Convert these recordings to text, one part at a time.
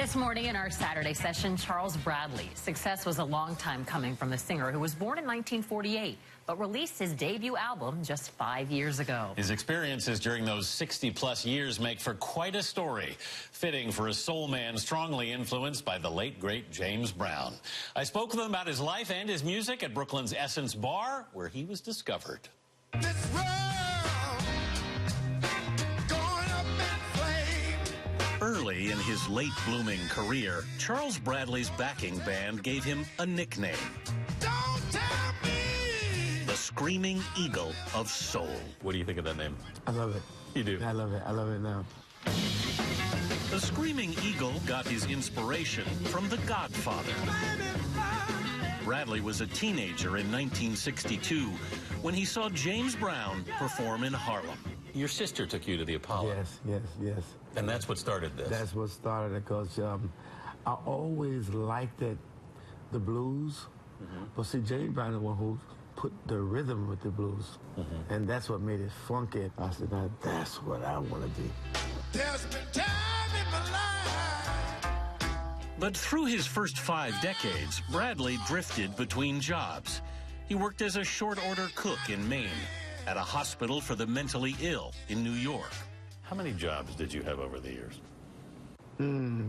This morning in our Saturday session, Charles Bradley. Success was a long time coming from the singer who was born in 1948, but released his debut album just 5 years ago. His experiences during those 60-plus years make for quite a story, fitting for a soul man strongly influenced by the late, great James Brown. I spoke with him about his life and his music at Brooklyn's Essence Bar, where he was discovered. Early in his late-blooming career, Charles Bradley's backing band gave him a nickname. Don't tell me! The Screaming Eagle of Soul. What do you think of that name? I love it. You do? I love it. I love it now. The Screaming Eagle got his inspiration from The Godfather. Bradley was a teenager in 1962 when he saw James Brown perform in Harlem. Your sister took you to the Apollo. Yes. And that's what started this. That's what started it, because I always liked the blues. But see, James Brown is the one who put the rhythm with the blues. And that's what made it funky. I said, now that's what I want to be. There's been time in my life. But through his first 5 decades, Bradley drifted between jobs. He worked as a short-order cook in Maine, at a hospital for the mentally ill in New York. How many jobs did you have over the years?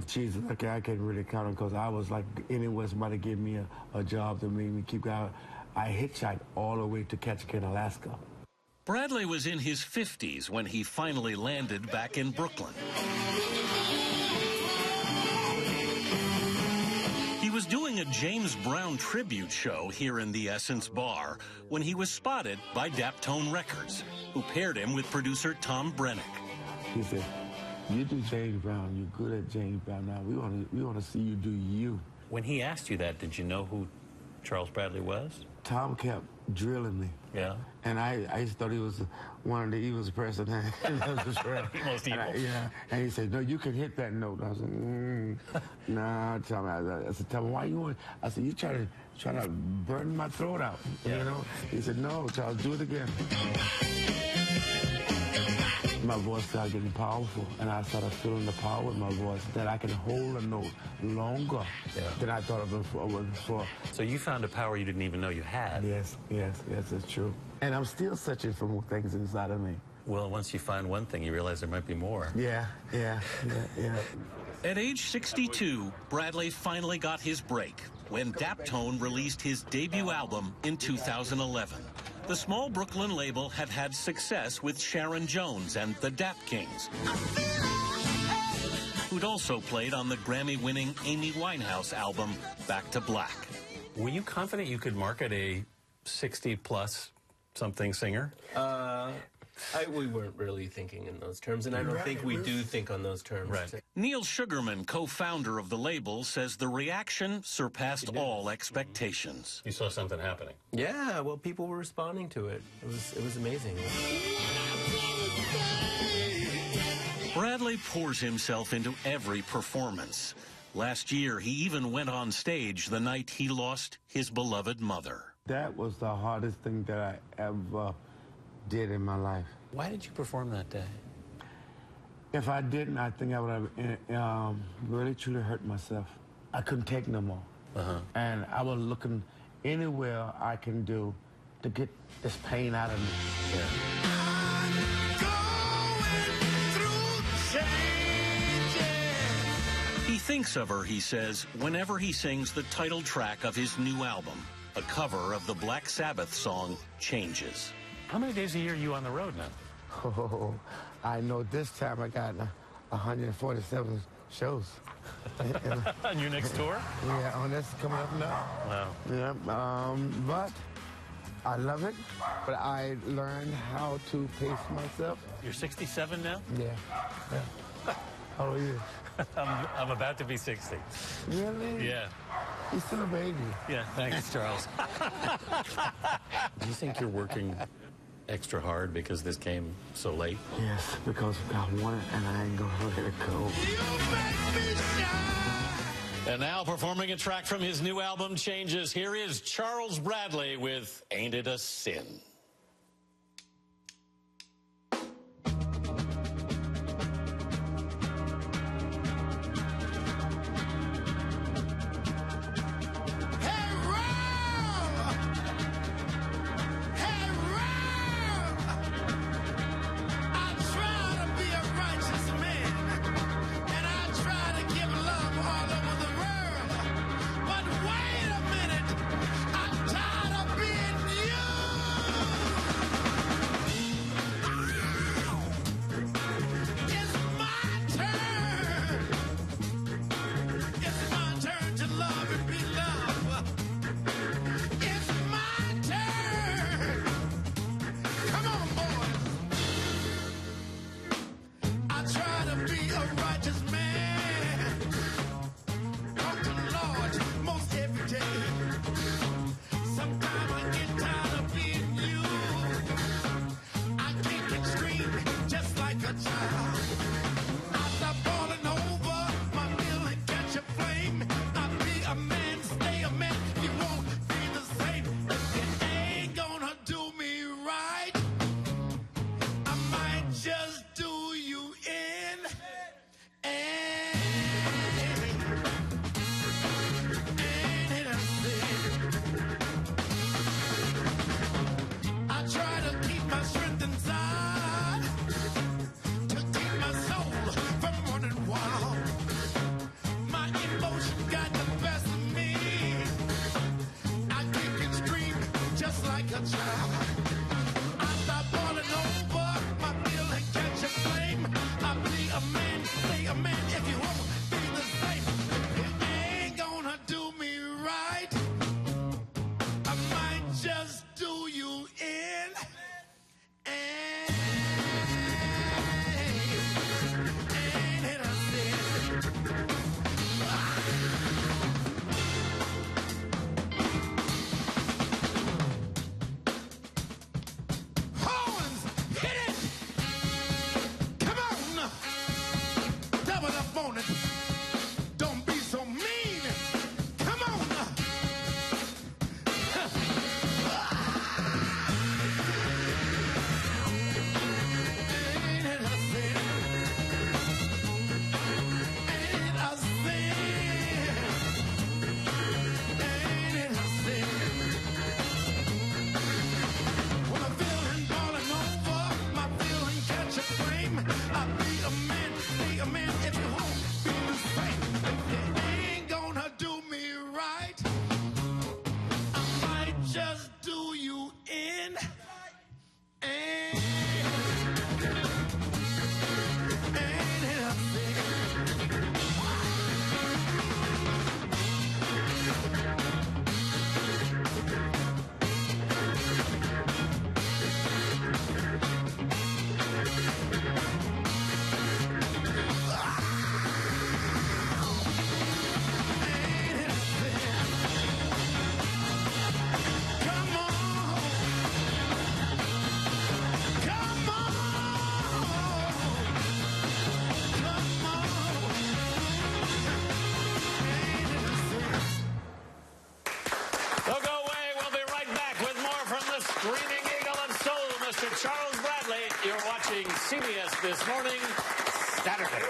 Jesus, okay, I can't really count them, because I was like, anywhere somebody gave me a job that made me keep going. I hitchhiked all the way to Ketchikan, Alaska. Bradley was in his 50s when he finally landed back in Brooklyn. He was doing a James Brown tribute show here in the Essence Bar when he was spotted by Daptone Records, who paired him with producer Tom Brennick. He said, you do James Brown, you're good at James Brown now. We want to see you do you. When he asked you that, did you know who Charles Bradley was? Tom kept drilling me. Yeah. And I just thought he was one of the evilest person. Most evil. And he said, no, you can hit that note. I said, nah, Tom. I said, Tom, why you want? I said, you trying to burn my throat out, you know? He said, no, Charles, do it again. My voice started getting powerful, and I started feeling the power in my voice, that I can hold a note longer than I thought of before. So you found a power you didn't even know you had. Yes, it's true. And I'm still searching for more things inside of me. Well, once you find one thing, you realize there might be more. Yeah. At age 62, Bradley finally got his break when Daptone released his debut album in 2011. The small Brooklyn label had had success with Sharon Jones and the Dap Kings, who'd also played on the Grammy-winning Amy Winehouse album, Back to Black. Were you confident you could market a 60-plus something singer? We weren't really thinking in those terms, and I don't think we do think on those terms. Right. Neil Sugarman, co-founder of the label, says the reaction surpassed all expectations. You saw something happening. Yeah, well, people were responding to it. It was amazing. Bradley pours himself into every performance. Last year, he even went on stage the night he lost his beloved mother. That was the hardest thing that I ever did in my life. Why did you perform that day? If I didn't, I think I would have really truly hurt myself. I couldn't take no more. And I was looking anywhere I can do to get this pain out of me. I'm going through changes. He thinks of her, he says, whenever he sings the title track of his new album, a cover of the Black Sabbath song, Changes. How many days a year are you on the road now? Oh, I know this time I got 147 shows. On your next tour? Yeah, on this coming up now. Wow. Yeah, but I love it. But I learned how to pace myself. You're 67 now? Yeah. How old are you? I'm about to be 60. Really? Yeah. You're still a baby. Yeah, thanks, Charles. Do you think you're working extra hard because this came so late? Yes, because I want it and I ain't gonna let it go. And now performing a track from his new album, Changes, here is Charles Bradley with Ain't It a Sin. righteous man. Talk to the Lord most every day. Sometimes I get tired of being you. I kick and scream just like a child. I stop falling over my mill and catch a flame. I'll be a man, stay a man. You won't be the same. If you ain't gonna do me right, I might just do you in. I try to keep my strength inside, to keep my soul from running wild. My emotion got the best of me. I kick and scream just like a child. I stop falling over my bill and catch a flame. I'll be a man, stay a man if you won't be the same. If you ain't gonna do me right, I might just do you in. Ain't it a sin? Horns, hit it! Come on! Double up on it. Don't be so mean. Come on! Ain't it a sin? Ain't it a sin? Ain't it a sin? When I'm feeling falling over, my feeling catch a flame. I'll be a man if you won't be the same. If you ain't gonna do me right, I might just do you in. Ain't it a sin? Come on. Come on. Come on. Ain't it a sin? Don't go away. We'll be right back with more from the Screaming Eagle of Soul, Mr. Charles Bradley. You're watching CBS This Morning, Saturday.